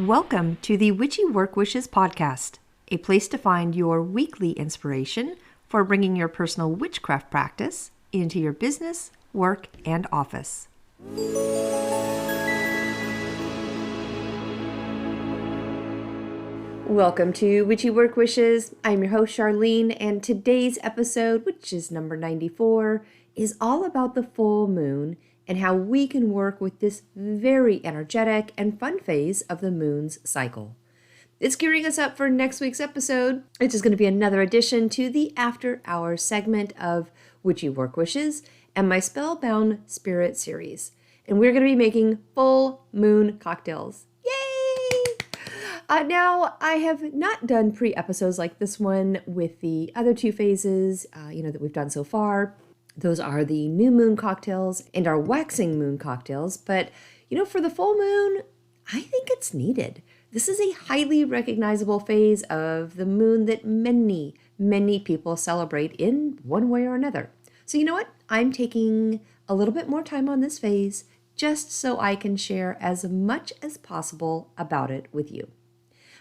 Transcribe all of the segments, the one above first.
Welcome to the Witchy Work Wishes podcast, a place to find your weekly inspiration for bringing your personal witchcraft practice into your business, work, and office. Welcome to Witchy Work Wishes. I'm your host, Charlene, and today's episode, which is number 94, is all about the full moon and how we can work with this very energetic and fun phase of the moon's cycle. It's gearing us up for next week's episode, which is going to be another addition to the After Hours segment of Witchy Work Wishes and my Spellbound Spirit series. And we're going to be making full moon cocktails. Yay! Now, I have not done pre-episodes like this one with the other two phases, that we've done so far. Those are the new moon cocktails and our waxing moon cocktails. But, for the full moon, I think it's needed. This is a highly recognizable phase of the moon that many, many people celebrate in one way or another. So you know what? I'm taking a little bit more time on this phase just so I can share as much as possible about it with you.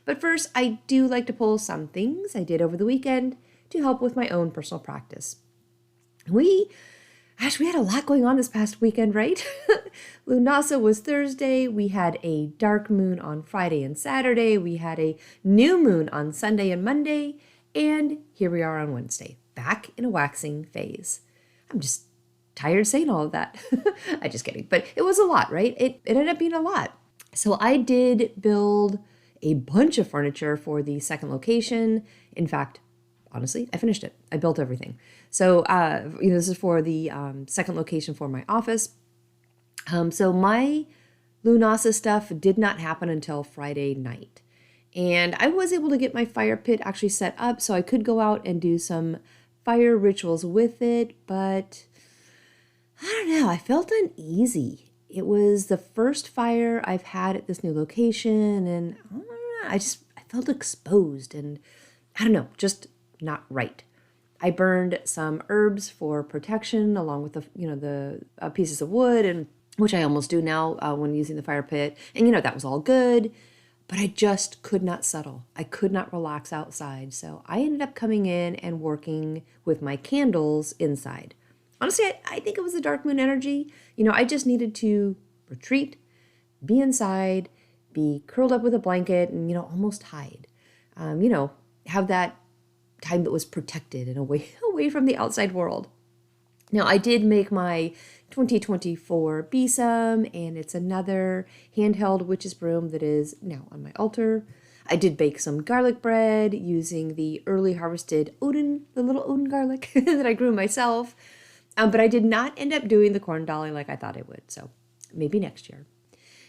But first, I do like to pull some things I did over the weekend to help with my own personal practice. We had a lot going on this past weekend, right? Lunasa was Thursday. We had a dark moon on Friday and Saturday. We had a new moon on Sunday and Monday. And here we are on Wednesday, back in a waxing phase. I'm just tired saying all of that. I'm just kidding. But it was a lot, right? It ended up being a lot. So I did build a bunch of furniture for the second location. In fact, honestly, I finished it. I built everything. So, this is for the second location for my office. So my Lunasa stuff did not happen until Friday night. And I was able to get my fire pit actually set up so I could go out and do some fire rituals with it. But I don't know, I felt uneasy. It was the first fire I've had at this new location. And I felt exposed and I don't know, just not right. I burned some herbs for protection along with the pieces of wood, and which I almost do now when using the fire pit. And that was all good, but I just could not settle. I could not relax outside. So I ended up coming in and working with my candles inside. Honestly, I think it was the dark moon energy. I just needed to retreat, be inside, be curled up with a blanket and, almost hide. Have that time that was protected and away from the outside world. Now, I did make my 2024 besom, and it's another handheld witch's broom that is now on my altar. I did bake some garlic bread using the early harvested Odin, the little Odin garlic that I grew myself. But I did not end up doing the corn dolly like I thought I would, so maybe next year.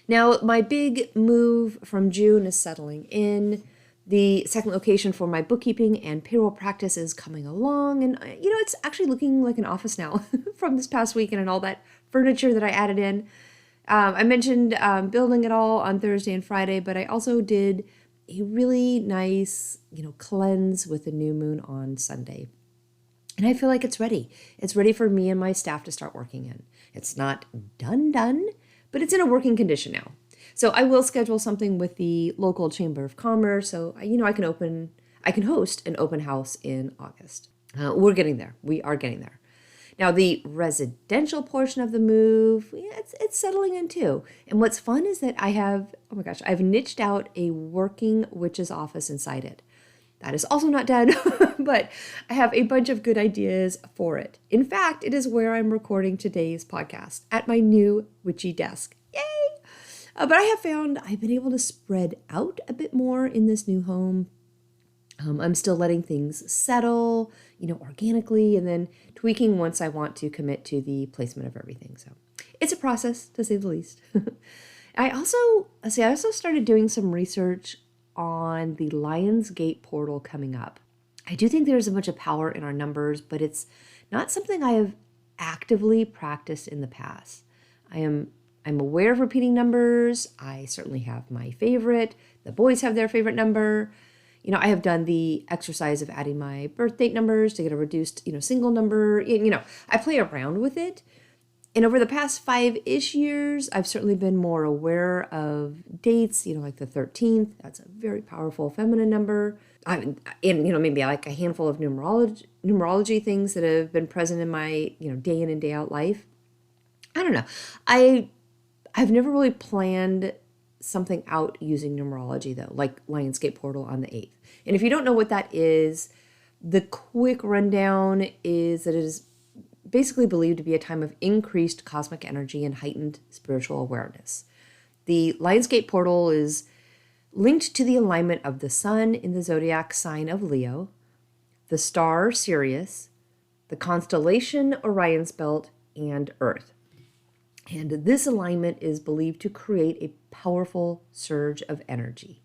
Now, my big move from June is settling in. The second location for my bookkeeping and payroll practice is coming along, and it's actually looking like an office now from this past weekend and all that furniture that I added in. I mentioned building it all on Thursday and Friday, but I also did a really nice, cleanse with the new moon on Sunday. And I feel like it's ready. It's ready for me and my staff to start working in. It's not done, but it's in a working condition now. So I will schedule something with the local Chamber of Commerce. So, I can host an open house in August. We're getting there. We are getting there. Now, the residential portion of the move, it's settling in too. And what's fun is that I've niched out a working witch's office inside it. That is also not done, but I have a bunch of good ideas for it. In fact, it is where I'm recording today's podcast, at my new witchy desk. Yay! But I have found I've been able to spread out a bit more in this new home. I'm still letting things settle, organically, and then tweaking once I want to commit to the placement of everything. So it's a process, to say the least. I also started doing some research on the Lionsgate portal coming up. I do think there's a bunch of power in our numbers, but it's not something I have actively practiced in the past. I'm aware of repeating numbers. I certainly have my favorite. The boys have their favorite number. I have done the exercise of adding my birth date numbers to get a reduced, single number. I play around with it. And over the past 5-ish years, I've certainly been more aware of dates, like the 13th. That's a very powerful feminine number. And, maybe like a handful of numerology things that have been present in my, day in and day out life. I don't know. I've never really planned something out using numerology, though, like Lionsgate Portal on the 8th. And if you don't know what that is, the quick rundown is that it is basically believed to be a time of increased cosmic energy and heightened spiritual awareness. The Lionsgate Portal is linked to the alignment of the sun in the zodiac sign of Leo, the star Sirius, the constellation Orion's Belt, and Earth. And this alignment is believed to create a powerful surge of energy.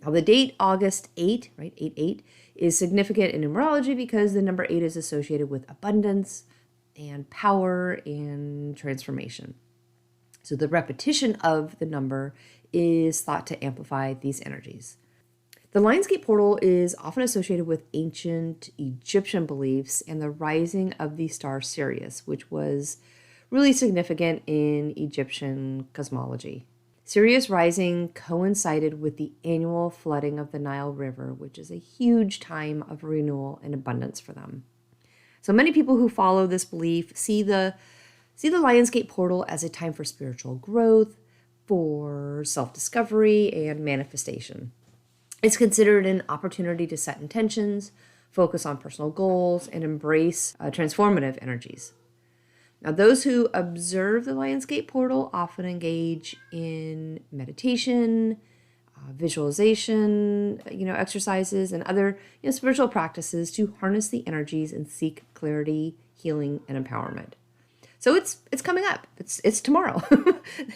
Now, the date August 8, right, 8/8, is significant in numerology because the number 8 is associated with abundance and power and transformation. So the repetition of the number is thought to amplify these energies. The Lionsgate Portal is often associated with ancient Egyptian beliefs and the rising of the star Sirius, which was really significant in Egyptian cosmology. Sirius rising coincided with the annual flooding of the Nile River, which is a huge time of renewal and abundance for them. So many people who follow this belief see the Lionsgate Portal as a time for spiritual growth, for self-discovery, and manifestation. It's considered an opportunity to set intentions, focus on personal goals, and embrace transformative energies. Now, those who observe the Lionsgate Portal often engage in meditation, visualization, exercises, and other spiritual practices to harness the energies and seek clarity, healing, and empowerment. So it's coming up. It's tomorrow.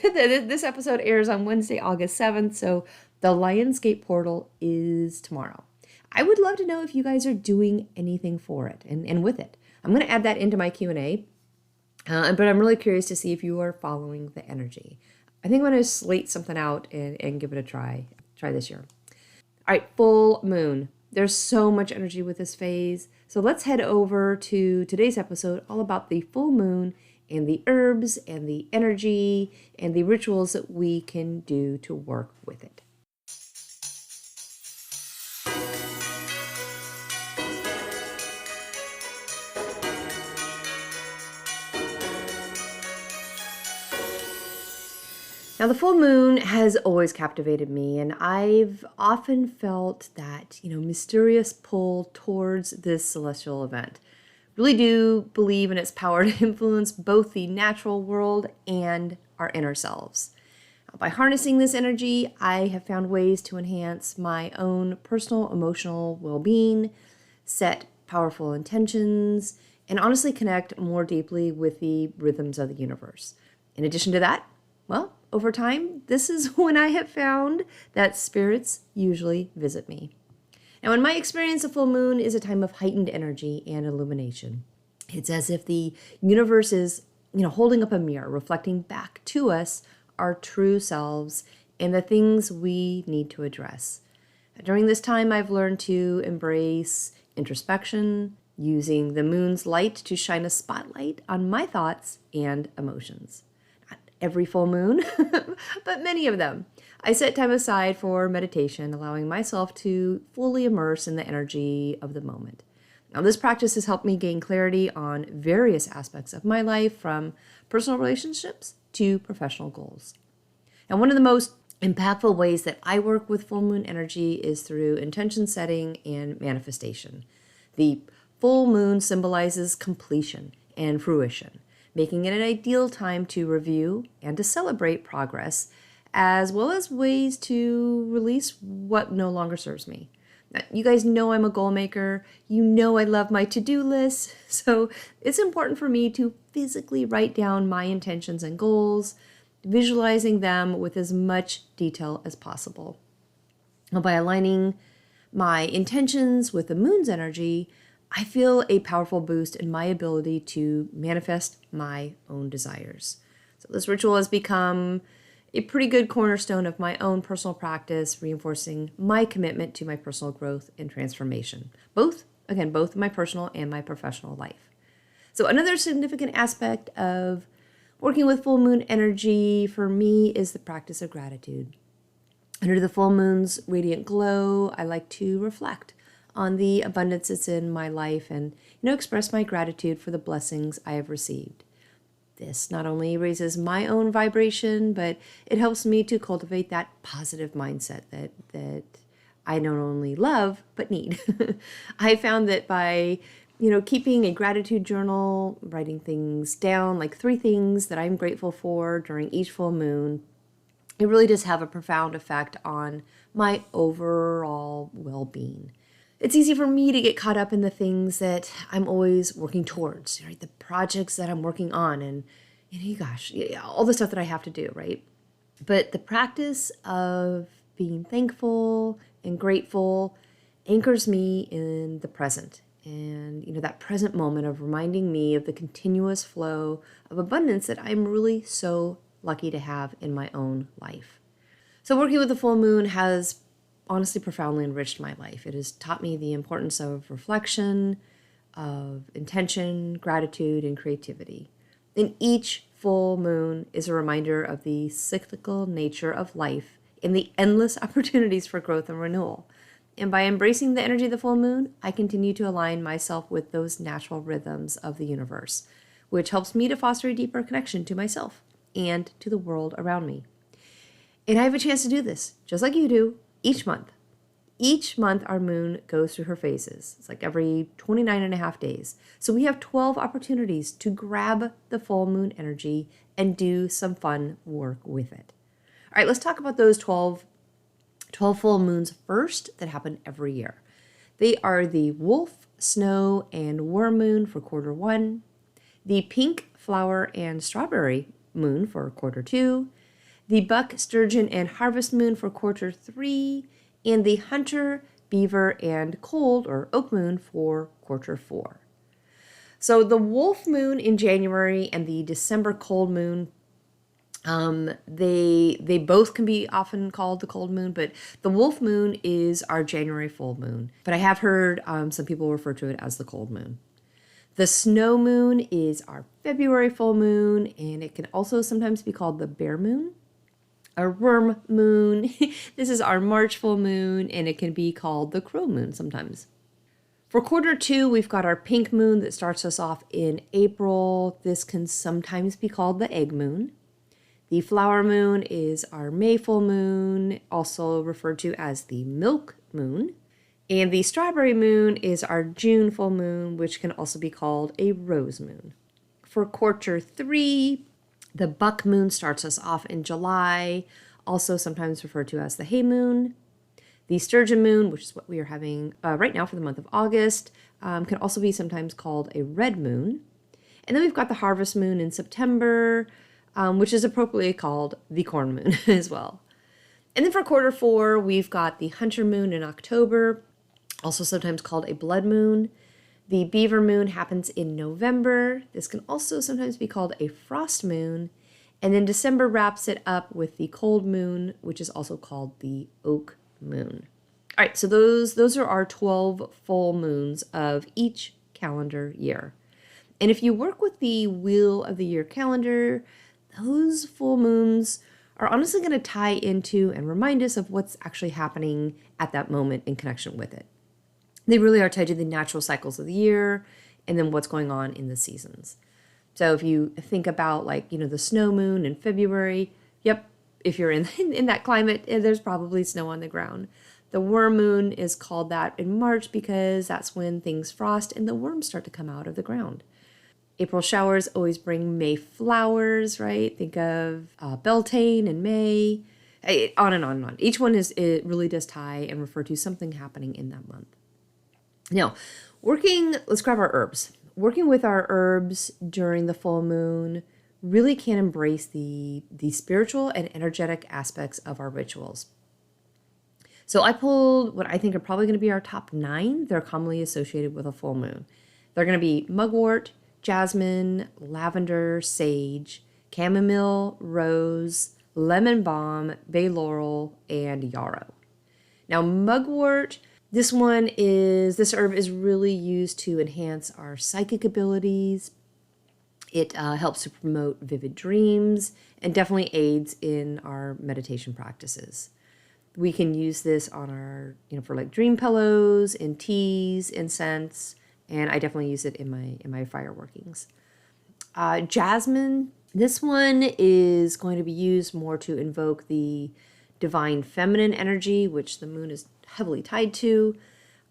This episode airs on Wednesday, August 7th. So the Lionsgate Portal is tomorrow. I would love to know if you guys are doing anything for it and with it. I'm going to add that into my Q&A. But I'm really curious to see if you are following the energy. I think I'm going to slate something out and give it a try this year. All right, full moon. There's so much energy with this phase. So let's head over to today's episode all about the full moon and the herbs and the energy and the rituals that we can do to work with it. Now, the full moon has always captivated me, and I've often felt that, mysterious pull towards this celestial event. Really do believe in its power to influence both the natural world and our inner selves. By harnessing this energy, I have found ways to enhance my own personal emotional well-being, set powerful intentions, and honestly connect more deeply with the rhythms of the universe. In addition to that, well, over time, this is when I have found that spirits usually visit me. Now, in my experience, a full moon is a time of heightened energy and illumination. It's as if the universe is, holding up a mirror, reflecting back to us our true selves and the things we need to address. During this time, I've learned to embrace introspection, using the moon's light to shine a spotlight on my thoughts and emotions. Every full moon, but many of them. I set time aside for meditation, allowing myself to fully immerse in the energy of the moment. Now, this practice has helped me gain clarity on various aspects of my life, from personal relationships to professional goals. And one of the most impactful ways that I work with full moon energy is through intention setting and manifestation. The full moon symbolizes completion and fruition, making it an ideal time to review and to celebrate progress, as well as ways to release what no longer serves me. Now, you guys know I'm a goal maker. You know I love my to-do list. So it's important for me to physically write down my intentions and goals, visualizing them with as much detail as possible. Now, by aligning my intentions with the moon's energy, I feel a powerful boost in my ability to manifest my own desires. So this ritual has become a pretty good cornerstone of my own personal practice, reinforcing my commitment to my personal growth and transformation, both my personal and my professional life. So another significant aspect of Working with full moon energy for me is the practice of gratitude. Under the full moon's radiant glow, I like to reflect on the abundance that's in my life and, express my gratitude for the blessings I have received. This not only raises my own vibration, but it helps me to cultivate that positive mindset that I not only love, but need. I found that by, keeping a gratitude journal, writing things down, like 3 things that I'm grateful for during each full moon, it really does have a profound effect on my overall well-being. It's easy for me to get caught up in the things that I'm always working towards, right? The projects that I'm working on and all the stuff that I have to do, right? But the practice of being thankful and grateful anchors me in the present. And, that present moment of reminding me of the continuous flow of abundance that I'm really so lucky to have in my own life. So working with the full moon has honestly profoundly enriched my life. It has taught me the importance of reflection, of intention, gratitude, and creativity. And each full moon is a reminder of the cyclical nature of life and the endless opportunities for growth and renewal. And by embracing the energy of the full moon, I continue to align myself with those natural rhythms of the universe, which helps me to foster a deeper connection to myself and to the world around me. And I have a chance to do this, just like you do, each month. Each month, our moon goes through her phases. It's like every 29 and a half days. So we have 12 opportunities to grab the full moon energy and do some fun work with it. All right, let's talk about those 12 full moons first that happen every year. They are the wolf, snow, and worm moon for quarter 1, the pink, flower, and strawberry moon for quarter 2, the buck, sturgeon, and harvest moon for quarter 3, and the hunter, beaver, and cold or oak moon for quarter 4. So the wolf moon in January and the December cold moon, they both can be often called the cold moon, but the wolf moon is our January full moon. But I have heard some people refer to it as the cold moon. The snow moon is our February full moon, and it can also sometimes be called the bear moon. Our worm moon, this is our March full moon, and it can be called the crow moon sometimes. For quarter 2, we've got our pink moon that starts us off in April. This can sometimes be called the egg moon. The flower moon is our May full moon, also referred to as the milk moon. And the strawberry moon is our June full moon, which can also be called a rose moon. For quarter 3, the buck moon starts us off in July, also sometimes referred to as the hay moon. The sturgeon moon, which is what we are having right now for the month of August, can also be sometimes called a red moon. And then we've got the harvest moon in September, which is appropriately called the corn moon as well. And then for quarter 4, we've got the hunter moon in October, also sometimes called a blood moon. The beaver moon happens in November. This can also sometimes be called a frost moon. And then December wraps it up with the cold moon, which is also called the oak moon. All right, so those are our 12 full moons of each calendar year. And if you work with the Wheel of the Year calendar, those full moons are honestly going to tie into and remind us of what's actually happening at that moment in connection with it. They really are tied to the natural cycles of the year and then what's going on in the seasons. So if you think about the snow moon in February, yep, if you're in that climate, there's probably snow on the ground. The worm moon is called that in March because that's when things frost and the worms start to come out of the ground. April showers always bring May flowers, right? Think of Beltane in May, on and on and on. Each one it really does tie and refer to something happening in that month. Now, let's grab our herbs. Working with our herbs during the full moon really can embrace the spiritual and energetic aspects of our rituals. So I pulled what I think are probably going to be our top 9. They're commonly associated with a full moon. They're going to be mugwort, jasmine, lavender, sage, chamomile, rose, lemon balm, bay laurel, and yarrow. Now, mugwort, this herb is really used to enhance our psychic abilities It helps to promote vivid dreams and definitely aids in our meditation practices. We can use this on our, for like dream pillows, in teas, incense, and I definitely use it in my fire workings. Jasmine, this one is going to be used more to invoke the divine feminine energy, which the moon is heavily tied to.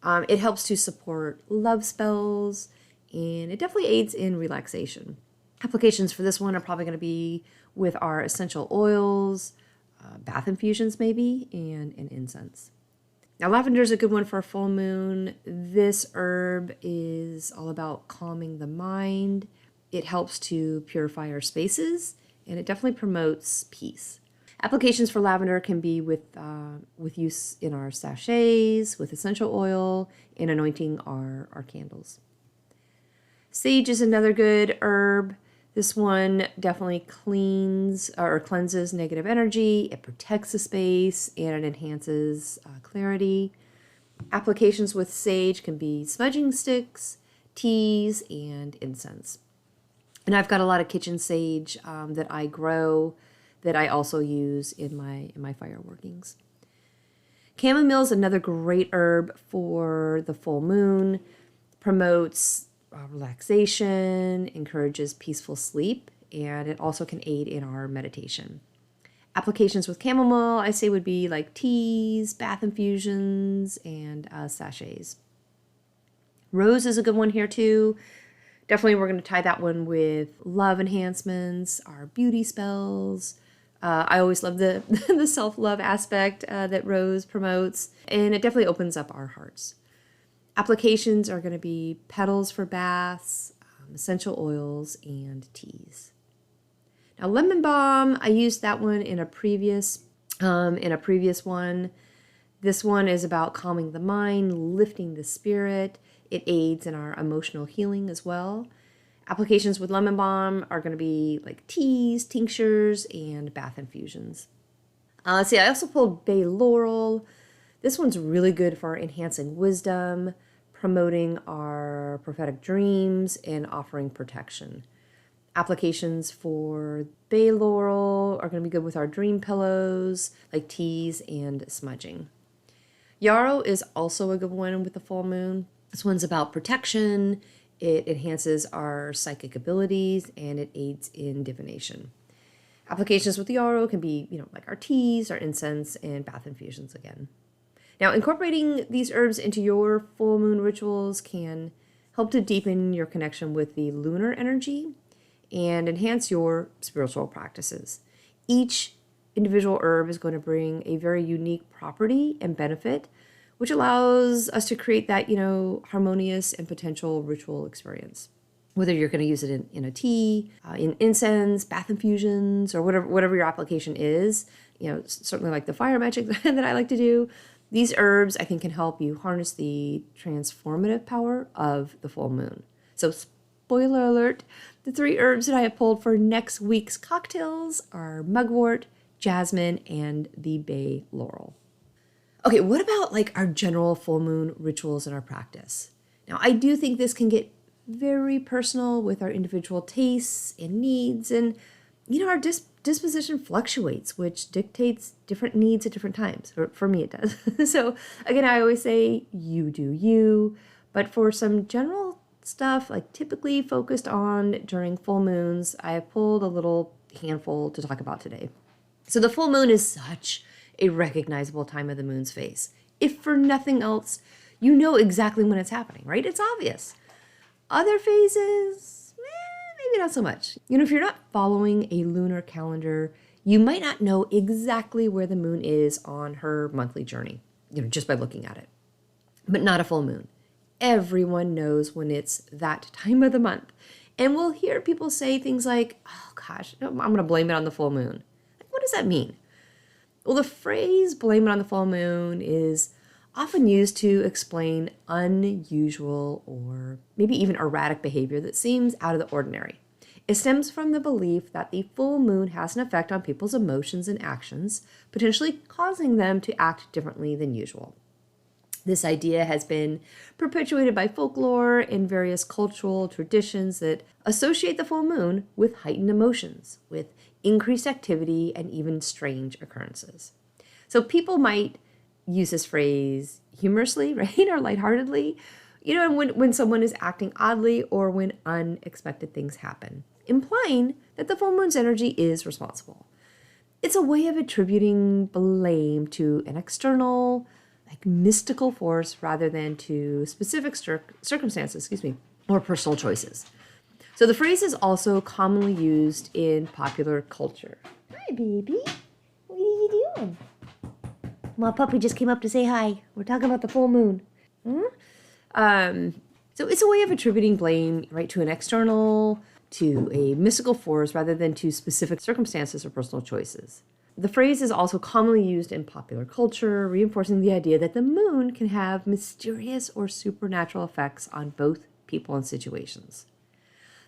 It helps to support love spells, and it definitely aids in relaxation. Applications for this one are probably going to be with our essential oils, bath infusions maybe, and incense. Now, lavender is a good one for a full moon. This herb is all about calming the mind. It helps to purify our spaces, and it definitely promotes peace. Applications for lavender can be with use in our sachets, with essential oil, and anointing our candles. Sage is another good herb. This one definitely cleanses negative energy. It protects the space and it enhances clarity. Applications with sage can be smudging sticks, teas, and incense. And I've got a lot of kitchen sage that I grow that I also use in my fire workings. Chamomile is another great herb for the full moon. Promotes relaxation, encourages peaceful sleep, and it also can aid in our meditation. Applications with chamomile, I say, would be like teas, bath infusions, and sachets. Rose is a good one here too. Definitely we're going to tie that one with love enhancements, our beauty spells. I always love the, the self-love aspect that rose promotes, and it definitely opens up our hearts. Applications are going to be petals for baths, essential oils, and teas. Now, lemon balm, I used that one in a previous one. This one is about calming the mind, lifting the spirit. It aids in our emotional healing as well. Applications with lemon balm are going to be like teas, tinctures, and bath infusions. I also pulled bay laurel. This one's really good for enhancing wisdom, promoting our prophetic dreams, and offering protection. Applications for bay laurel are going to be good with our dream pillows, like teas and smudging. Yarrow is also a good one with the full moon. This one's about protection. It enhances our psychic abilities, and it aids in divination. Applications with yarrow can be, like our teas, our incense, and bath infusions again. Now, incorporating these herbs into your full moon rituals can help to deepen your connection with the lunar energy and enhance your spiritual practices. Each individual herb is going to bring a very unique property and benefit, which allows us to create that, harmonious and potential ritual experience. Whether you're going to use it in a tea, in incense, bath infusions, or whatever your application is, certainly like the fire magic that I like to do, these herbs, I think, can help you harness the transformative power of the full moon. So, spoiler alert, the 3 herbs that I have pulled for next week's cocktails are mugwort, jasmine, and the bay laurel. Okay, what about like our general full moon rituals in our practice? Now, I do think this can get very personal with our individual tastes and needs, and our disposition fluctuates, which dictates different needs at different times. Or for me, it does. So again, I always say you do you, but for some general stuff, like typically focused on during full moons, I have pulled a little handful to talk about today. So the full moon is such a recognizable time of the moon's phase. If for nothing else, you know exactly when it's happening, right? It's obvious. Other phases, maybe not so much. If you're not following a lunar calendar, you might not know exactly where the moon is on her monthly journey, just by looking at it. But not a full moon. Everyone knows when it's that time of the month. And we'll hear people say things like, oh gosh, I'm going to blame it on the full moon. What does that mean? Well, the phrase blame it on the full moon is often used to explain unusual or maybe even erratic behavior that seems out of the ordinary. It stems from the belief that the full moon has an effect on people's emotions and actions, potentially causing them to act differently than usual. This idea has been perpetuated by folklore and various cultural traditions that associate the full moon with heightened emotions, with increased activity, and even strange occurrences. So people might use this phrase humorously, right, or lightheartedly, when someone is acting oddly or when unexpected things happen, implying that the full moon's energy is responsible. It's a way of attributing blame to an external, mystical force rather than to specific circumstances, or personal choices. So the phrase is also commonly used in popular culture. Hi, baby. What are you doing? My puppy just came up to say hi. We're talking about the full moon. So it's a way of attributing blame, right, to an external, to a mystical force rather than to specific circumstances or personal choices. The phrase is also commonly used in popular culture, reinforcing the idea that the moon can have mysterious or supernatural effects on both people and situations.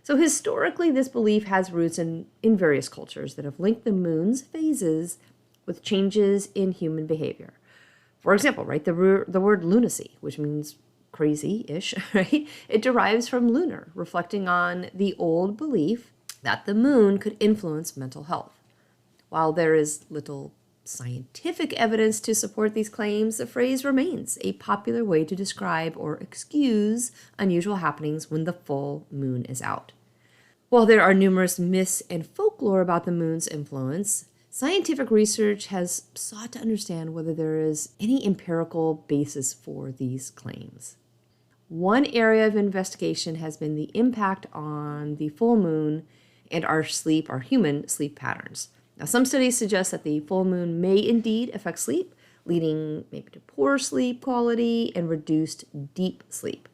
So historically, this belief has roots in various cultures that have linked the moon's phases with changes in human behavior. For example, right, the word lunacy, which means crazy-ish, right? It derives from lunar, reflecting on the old belief that the moon could influence mental health. While there is little scientific evidence to support these claims, the phrase remains a popular way to describe or excuse unusual happenings when the full moon is out. While there are numerous myths and folklore about the moon's influence, scientific research has sought to understand whether there is any empirical basis for these claims. One area of investigation has been the impact on the full moon and our human sleep patterns. Now, some studies suggest that the full moon may indeed affect sleep, leading maybe to poor sleep quality and reduced deep sleep.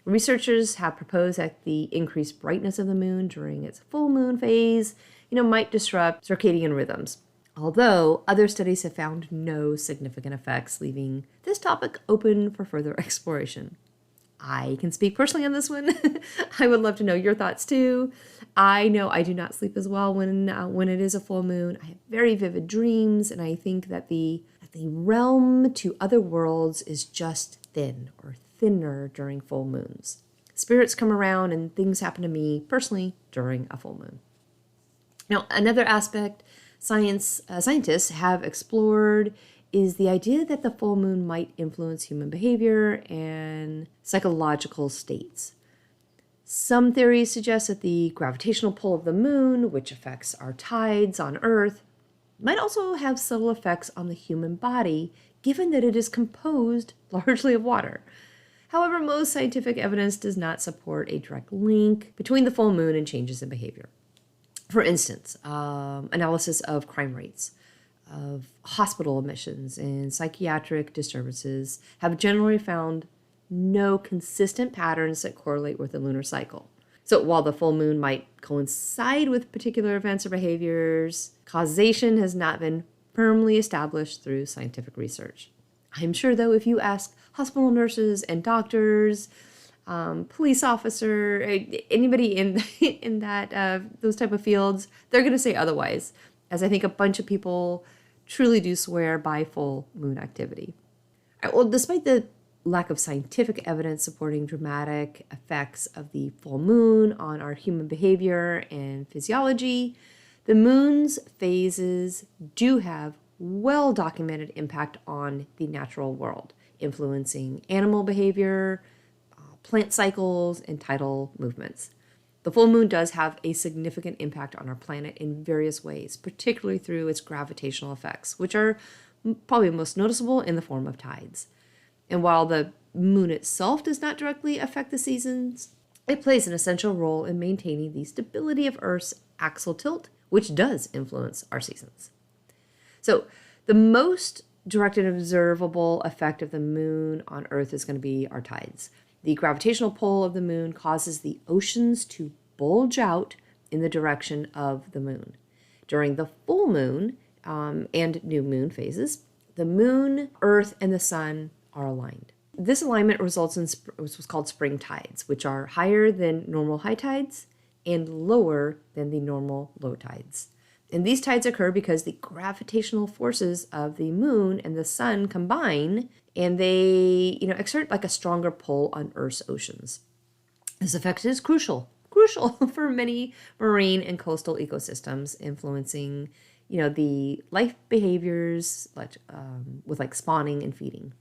Researchers have proposed that the increased brightness of the moon during its full moon phase, might disrupt circadian rhythms. Although other studies have found no significant effects, leaving this topic open for further exploration. I can speak personally on this one. I would love to know your thoughts too. I know I do not sleep as well when it is a full moon. I have very vivid dreams, and I think that the realm to other worlds is just thinner during full moons. Spirits come around and things happen to me personally during a full moon. Now, another aspect scientists have explored is the idea that the full moon might influence human behavior and psychological states. Some theories suggest that the gravitational pull of the moon, which affects our tides on Earth, might also have subtle effects on the human body, given that it is composed largely of water. However, most scientific evidence does not support a direct link between the full moon and changes in behavior. For instance, analysis of crime rates, of hospital admissions, and psychiatric disturbances have generally found no consistent patterns that correlate with the lunar cycle. So while the full moon might coincide with particular events or behaviors, causation has not been firmly established through scientific research. I'm sure, though, if you ask hospital nurses and doctors, police officer, anybody in that those type of fields, they're going to say otherwise, as I think a bunch of people truly do swear by full moon activity. Well, despite the lack of scientific evidence supporting dramatic effects of the full moon on our human behavior and physiology, the moon's phases do have well-documented impact on the natural world, influencing animal behavior, plant cycles, and tidal movements. The full moon does have a significant impact on our planet in various ways, particularly through its gravitational effects, which are probably most noticeable in the form of tides. And while the moon itself does not directly affect the seasons, it plays an essential role in maintaining the stability of Earth's axial tilt, which does influence our seasons. So the most direct and observable effect of the moon on Earth is going to be our tides. The gravitational pull of the moon causes the oceans to bulge in the direction of the moon. During the full moon and new moon phases, the moon, Earth, and the sun are aligned. This alignment results in what's called spring tides, which are higher than normal high tides and lower than the normal low tides. And these tides occur because the gravitational forces of the moon and the sun combine, and they, exert like a stronger pull on Earth's oceans. This effect is crucial for many marine and coastal ecosystems, influencing, the life behaviors with like spawning and feeding.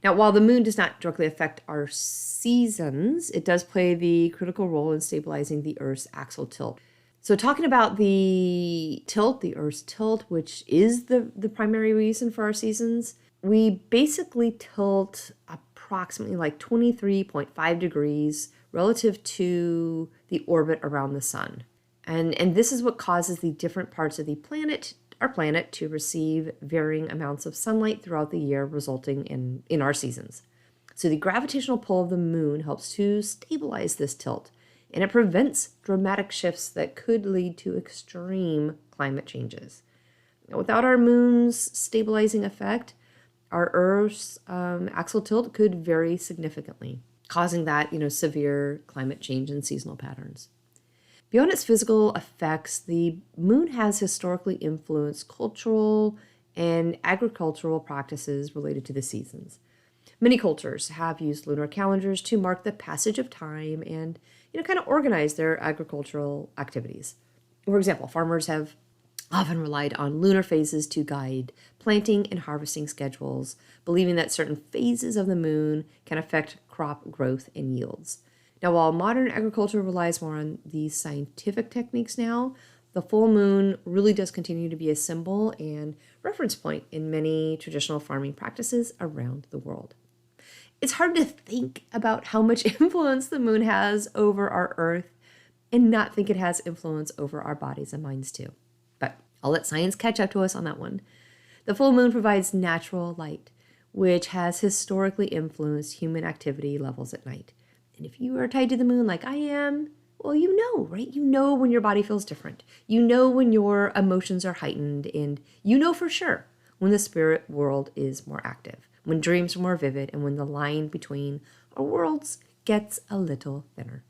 Now, while the moon does not directly affect our seasons, it does play the critical role in stabilizing the Earth's axial tilt. So talking about the tilt, the Earth's tilt, which is the primary reason for our seasons, we basically tilt approximately like 23.5 degrees relative to the orbit around the sun. And this is what causes the different parts of our planet, to receive varying amounts of sunlight throughout the year, resulting in our seasons. So the gravitational pull of the moon helps to stabilize this tilt, and it prevents dramatic shifts that could lead to extreme climate changes. Now, without our moon's stabilizing effect, our Earth's axial tilt could vary significantly, causing that, severe climate change and seasonal patterns. Beyond its physical effects, the moon has historically influenced cultural and agricultural practices related to the seasons. Many cultures have used lunar calendars to mark the passage of time and, kind of organize their agricultural activities. For example, farmers have often relied on lunar phases to guide planting and harvesting schedules, believing that certain phases of the moon can affect crop growth and yields. Now, while modern agriculture relies more on these scientific techniques now, the full moon really does continue to be a symbol and reference point in many traditional farming practices around the world. It's hard to think about how much influence the moon has over our Earth and not think it has influence over our bodies and minds too. But I'll let science catch up to us on that one. The full moon provides natural light, which has historically influenced human activity levels at night. And if you are tied to the moon like I am, well, right? You know when your body feels different. You know when your emotions are heightened, and you know for sure when the spirit world is more active, when dreams are more vivid, and when the line between our worlds gets a little thinner.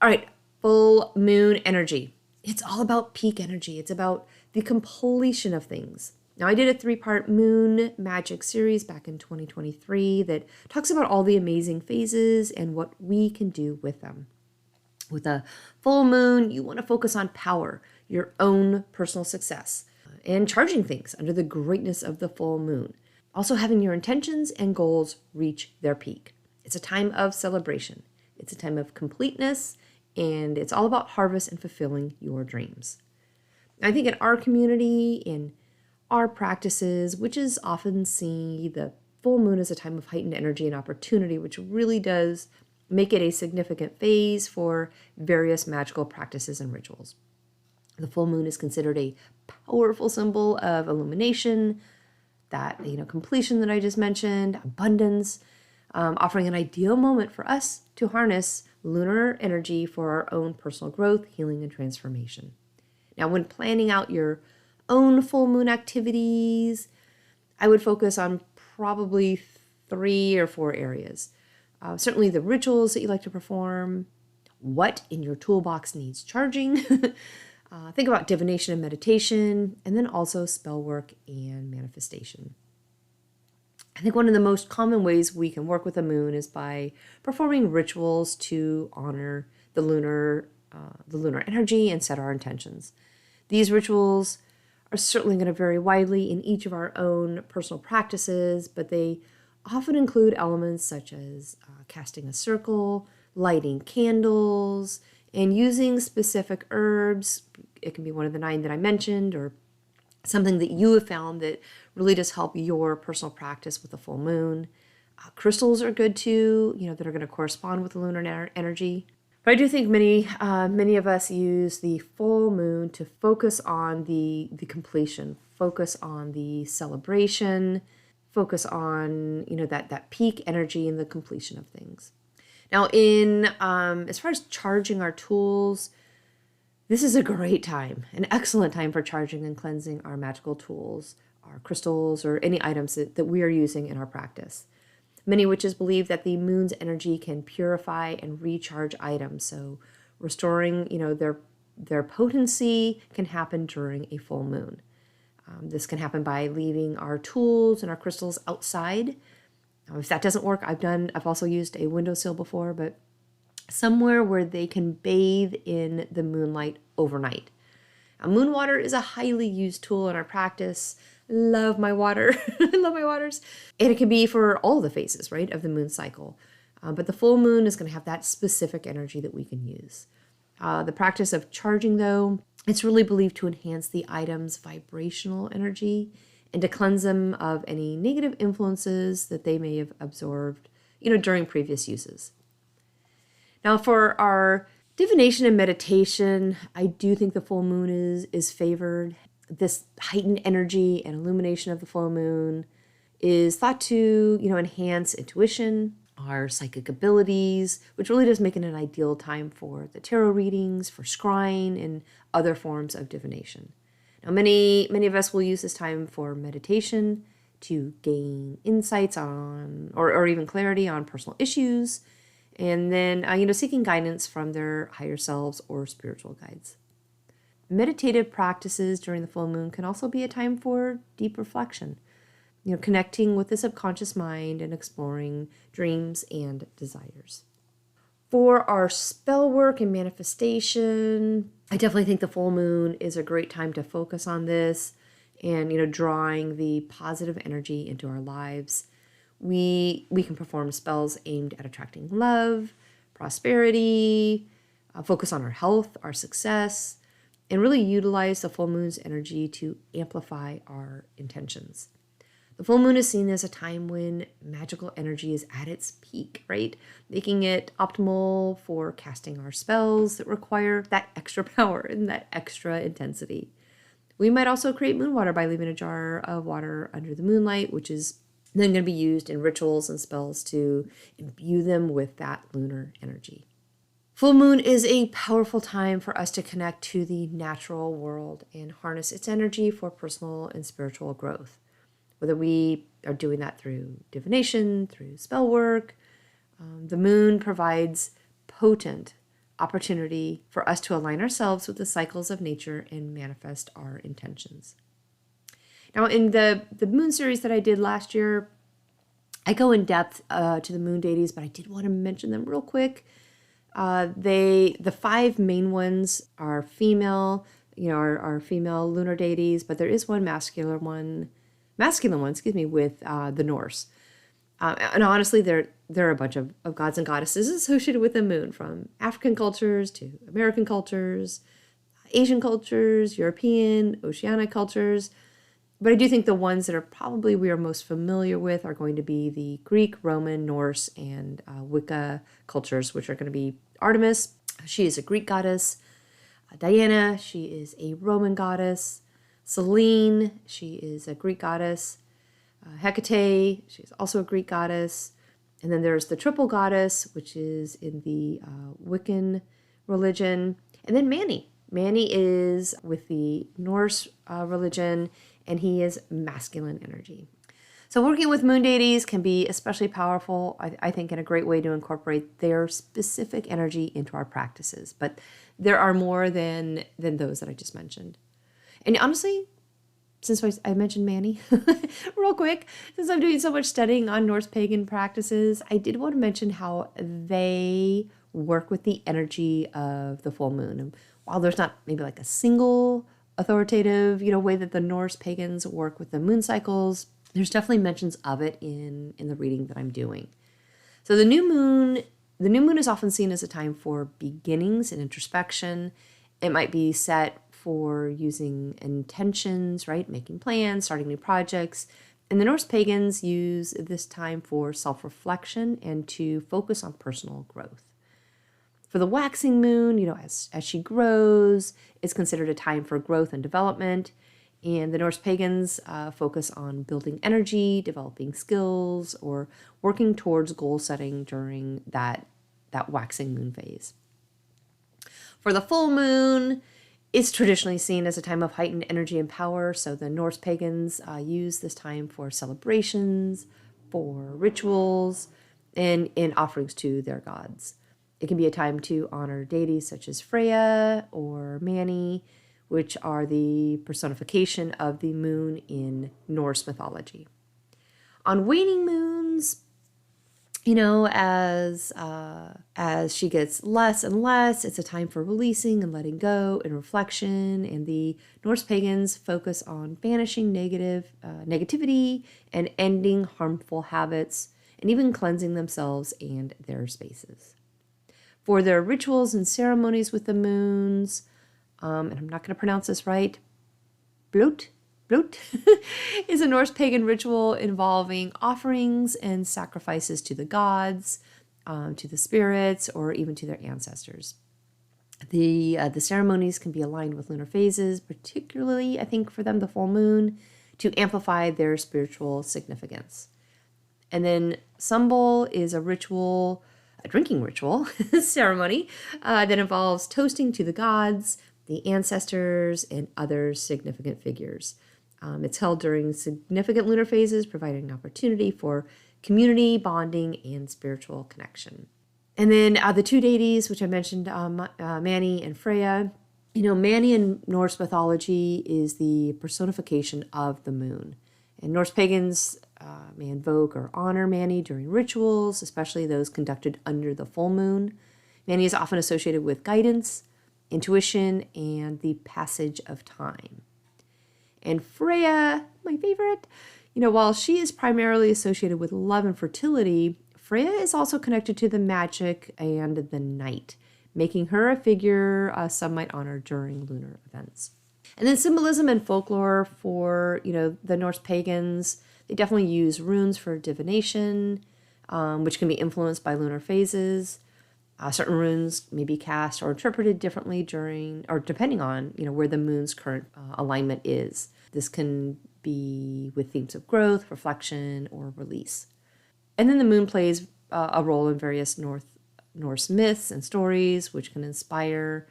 All right, full moon energy. It's all about peak energy. It's about the completion of things. Now, I did a 3-part moon magic series back in 2023 that talks about all the amazing phases and what we can do with them. With a full moon, you want to focus on power, your own personal success, and charging things under the greatness of the full moon. Also having your intentions and goals reach their peak. It's a time of celebration. It's a time of completeness, and it's all about harvest and fulfilling your dreams. I think in our community, in our practices, witches often see the full moon as a time of heightened energy and opportunity, which really does make it a significant phase for various magical practices and rituals. The full moon is considered a powerful symbol of illumination, that completion that I just mentioned, abundance, offering an ideal moment for us to harness lunar energy for our own personal growth, healing, and transformation. Now, when planning out your own full moon activities, I would focus on probably 3 or 4 areas. Certainly the rituals that you like to perform, what in your toolbox needs charging, think about divination and meditation, and then also spell work and manifestation. I think one of the most common ways we can work with the moon is by performing rituals to honor the lunar energy and set our intentions. These rituals are certainly going to vary widely in each of our own personal practices, but they often include elements such as casting a circle, lighting candles, and using specific herbs. It can be one of the 9 that I mentioned, or something that you have found that really does help your personal practice with the full moon. Crystals are good too, that are going to correspond with the lunar energy. But I do think many of us use the full moon to focus on the completion, focus on the celebration, focus on that peak energy and the completion of things. Now, in as far as charging our tools, this is a great time, an excellent time for charging and cleansing our magical tools, our crystals, or any items that we are using in our practice. Many witches believe that the moon's energy can purify and recharge items, so restoring, their potency can happen during a full moon. This can happen by leaving our tools and our crystals outside. If that doesn't work, I've also used a windowsill before, but somewhere where they can bathe in the moonlight overnight. Moon water is a highly used tool in our practice. Love my water. I love my waters. And it can be for all the phases, right, of the moon cycle. But the full moon is going to have that specific energy that we can use. The practice of charging, though, it's really believed to enhance the item's vibrational energy and to cleanse them of any negative influences that they may have absorbed, during previous uses. Now, for our divination and meditation, I do think the full moon is favored. This heightened energy and illumination of the full moon is thought to, enhance intuition, our psychic abilities, which really does make it an ideal time for the tarot readings, for scrying, and other forms of divination. Now, many of us will use this time for meditation to gain insights on, or even clarity on personal issues, and then, seeking guidance from their higher selves or spiritual guides. Meditative practices during the full moon can also be a time for deep reflection, connecting with the subconscious mind and exploring dreams and desires. For our spell work and manifestation, I definitely think the full moon is a great time to focus on this and, drawing the positive energy into our lives. We can perform spells aimed at attracting love, prosperity, focus on our health, our success, and really utilize the full moon's energy to amplify our intentions. The full moon is seen as a time when magical energy is at its peak, right? Making it optimal for casting our spells that require that extra power and that extra intensity. We might also create moon water by leaving a jar of water under the moonlight, which is then going to be used in rituals and spells to imbue them with that lunar energy. Full moon is a powerful time for us to connect to the natural world and harness its energy for personal and spiritual growth. Whether we are doing that through divination, through spell work, the moon provides potent opportunity for us to align ourselves with the cycles of nature and manifest our intentions. Now, in the moon series that I did last year, I go in depth to the moon deities, but I did want to mention them real quick. The 5 main ones are female, are female lunar deities, but there is one masculine one, with the Norse. And honestly, there are a bunch of gods and goddesses associated with the moon, from African cultures to American cultures, Asian cultures, European, Oceanic cultures. But I do think the ones that we are most familiar with are going to be the Greek, Roman, Norse, and Wicca cultures, which are going to be Artemis. She is a Greek goddess. Diana, she is a Roman goddess. Selene, she is a Greek goddess. Hecate, she's also a Greek goddess. And then there's the triple goddess, which is in the Wiccan religion. And then Mani. Mani is with the Norse religion, and he is masculine energy. So working with moon deities can be especially powerful, I think, in a great way to incorporate their specific energy into our practices. But there are more than those that I just mentioned. And honestly, since I mentioned Mani, real quick, since I'm doing so much studying on Norse pagan practices, I did want to mention how they work with the energy of the full moon. And while there's not maybe like a single authoritative, way that the Norse pagans work with the moon cycles, there's definitely mentions of it in the reading that I'm doing. So the new moon is often seen as a time for beginnings and introspection. It might be set for using intentions, right? Making plans, starting new projects. And the Norse pagans use this time for self-reflection and to focus on personal growth. For the waxing moon, as she grows, it's considered a time for growth and development. And the Norse pagans focus on building energy, developing skills, or working towards goal setting during that waxing moon phase. For the full moon, it's traditionally seen as a time of heightened energy and power. So the Norse pagans use this time for celebrations, for rituals, and in offerings to their gods. It can be a time to honor deities such as Freya or Mani, which are the personification of the moon in Norse mythology. On waning moons, as she gets less and less, it's a time for releasing and letting go and reflection. And the Norse pagans focus on banishing negativity and ending harmful habits, and even cleansing themselves and their spaces. For their rituals and ceremonies with the moons, and I'm not going to pronounce this right, Blot is a Norse pagan ritual involving offerings and sacrifices to the gods, to the spirits, or even to their ancestors. The ceremonies can be aligned with lunar phases, particularly, I think, for them, the full moon, to amplify their spiritual significance. And then Sumbul is a drinking ritual ceremony that involves toasting to the gods, the ancestors, and other significant figures. It's held during significant lunar phases, providing an opportunity for community, bonding, and spiritual connection. And then the two deities, which I mentioned, Mani and Freya. Mani in Norse mythology is the personification of the moon. And Norse pagans may invoke or honor Mani during rituals, especially those conducted under the full moon. Mani is often associated with guidance, intuition, and the passage of time. And Freya, my favorite, while she is primarily associated with love and fertility, Freya is also connected to the magic and the night, making her a figure some might honor during lunar events. And then symbolism and folklore for, the Norse pagans, they definitely use runes for divination, which can be influenced by lunar phases. Certain runes may be cast or interpreted differently depending on, where the moon's current alignment is. This can be with themes of growth, reflection, or release. And then the moon plays a role in various Norse myths and stories, which can inspire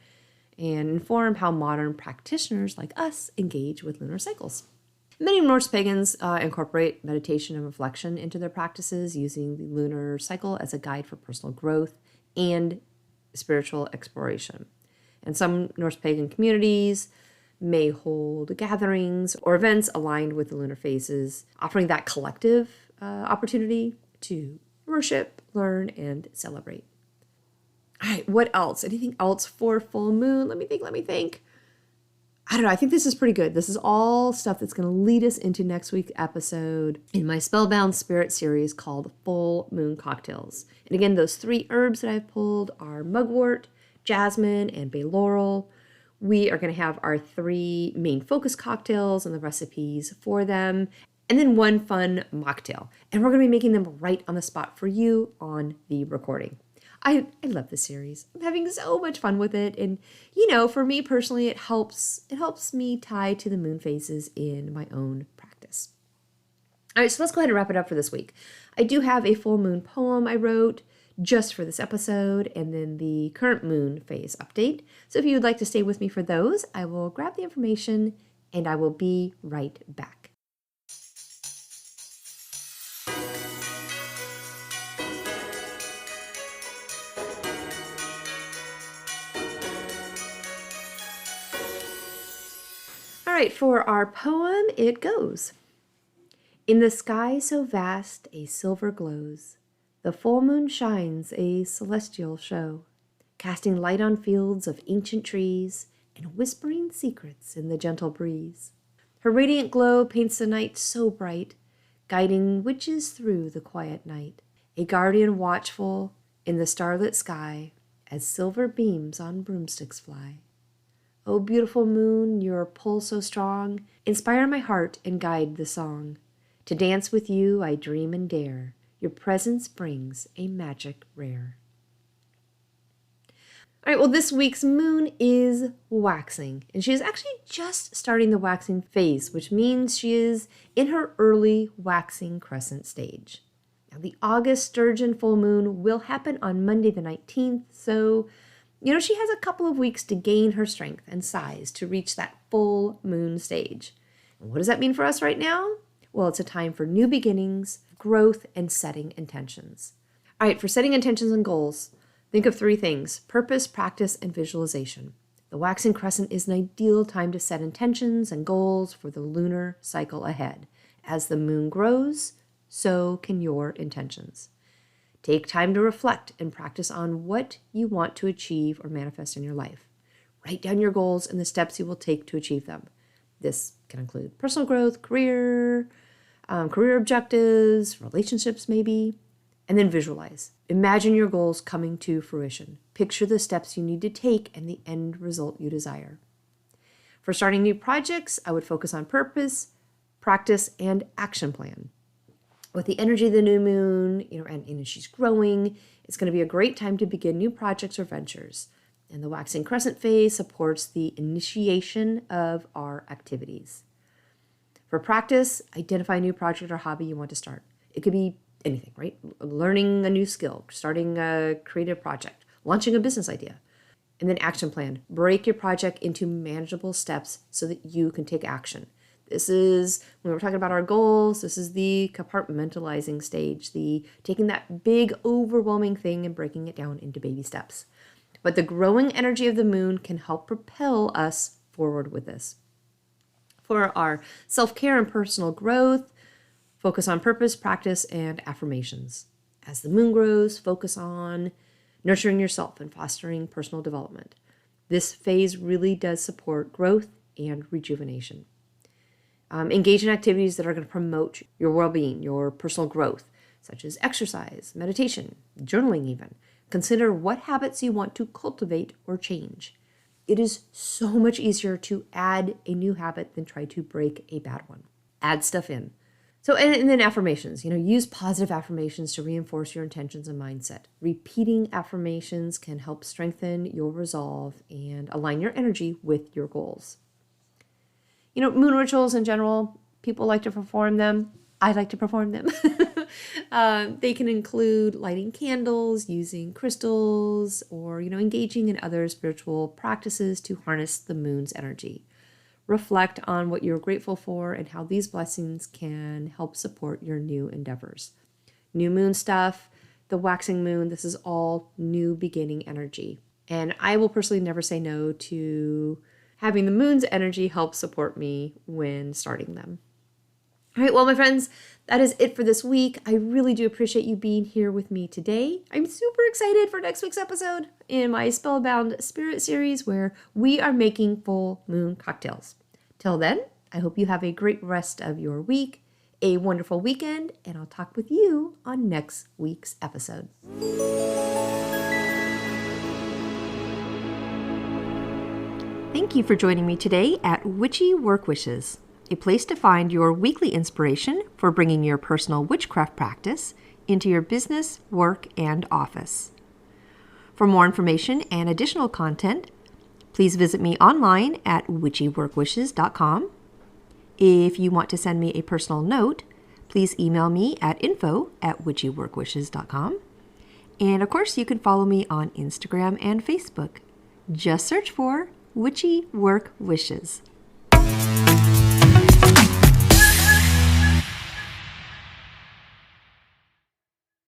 and inform how modern practitioners like us engage with lunar cycles. Many Norse pagans incorporate meditation and reflection into their practices, using the lunar cycle as a guide for personal growth and spiritual exploration. And some Norse pagan communities may hold gatherings or events aligned with the lunar phases, offering that collective opportunity to worship, learn, and celebrate. All right, what else? Anything else for full moon? Let me think. I don't know. I think this is pretty good. This is all stuff that's going to lead us into next week's episode in my Spellbound Spirit series called Full Moon Cocktails. And again, those 3 herbs that I've pulled are mugwort, jasmine, and bay laurel. We are going to have our 3 main focus cocktails and the recipes for them, and then 1 fun mocktail. And we're going to be making them right on the spot for you on the recording. I love this series. I'm having so much fun with it. And, for me personally, it helps me tie to the moon phases in my own practice. All right, so let's go ahead and wrap it up for this week. I do have a full moon poem I wrote just for this episode, and then the current moon phase update. So if you would like to stay with me for those, I will grab the information and I will be right back. All right, for our poem, it goes. In the sky so vast a silver glows, the full moon shines a celestial show, casting light on fields of ancient trees and whispering secrets in the gentle breeze. Her radiant glow paints the night so bright, guiding witches through the quiet night, a guardian watchful in the starlit sky as silver beams on broomsticks fly. O beautiful moon, your pull so strong, inspire my heart and guide the song. To dance with you I dream and dare, your presence brings a magic rare. All right, well, this week's moon is waxing, and she is actually just starting the waxing phase, which means she is in her early waxing crescent stage. Now, the August sturgeon full moon will happen on Monday the 19th, so she has a couple of weeks to gain her strength and size to reach that full moon stage. And what does that mean for us right now? Well, it's a time for new beginnings, growth, and setting intentions. All right, for setting intentions and goals, Think of three things: purpose, practice, and visualization. The waxing crescent is an ideal time to set intentions and goals for the lunar cycle ahead. As the moon grows, so can your intentions. Take time to reflect and practice on what you want to achieve or manifest in your life. Write down your goals and the steps you will take to achieve them. This can include personal growth, career objectives, relationships maybe, and then visualize. Imagine your goals coming to fruition. Picture the steps you need to take and the end result you desire. For starting new projects, I would focus on purpose, practice, and action plan. With the energy of the new moon, and she's growing, it's going to be a great time to begin new projects or ventures. And the waxing crescent phase supports the initiation of our activities. For practice, identify a new project or hobby you want to start. It could be anything, right? Learning a new skill, starting a creative project, launching a business idea. And then action plan. Break your project into manageable steps so that you can take action. This is, when we're talking about our goals, this is the compartmentalizing stage, the taking that big, overwhelming thing and breaking it down into baby steps. But the growing energy of the moon can help propel us forward with this. For our self-care and personal growth, focus on purpose, practice, and affirmations. As the moon grows, focus on nurturing yourself and fostering personal development. This phase really does support growth and rejuvenation. Engage in activities that are going to promote your well-being, your personal growth, such as exercise, meditation, journaling even. Consider what habits you want to cultivate or change. It is so much easier to add a new habit than try to break a bad one. Add stuff in. So, and then affirmations. Use positive affirmations to reinforce your intentions and mindset. Repeating affirmations can help strengthen your resolve and align your energy with your goals. Moon rituals in general, people like to perform them. I like to perform them. They can include lighting candles, using crystals, or, engaging in other spiritual practices to harness the moon's energy. Reflect on what you're grateful for and how these blessings can help support your new endeavors. New moon stuff, the waxing moon, this is all new beginning energy. And I will personally never say no to having the moon's energy help support me when starting them. All right, well, my friends, that is it for this week. I really do appreciate you being here with me today. I'm super excited for next week's episode in my Spellbound Spirit series where we are making full moon cocktails. Till then, I hope you have a great rest of your week, a wonderful weekend, and I'll talk with you on next week's episode. Thank you for joining me today at Witchy Work Wishes, a place to find your weekly inspiration for bringing your personal witchcraft practice into your business, work, and office. For more information and additional content, please visit me online at witchyworkwishes.com. If you want to send me a personal note, please email me at info@witchyworkwishes.com. And of course, you can follow me on Instagram and Facebook. Just search for Witchy Work Wishes.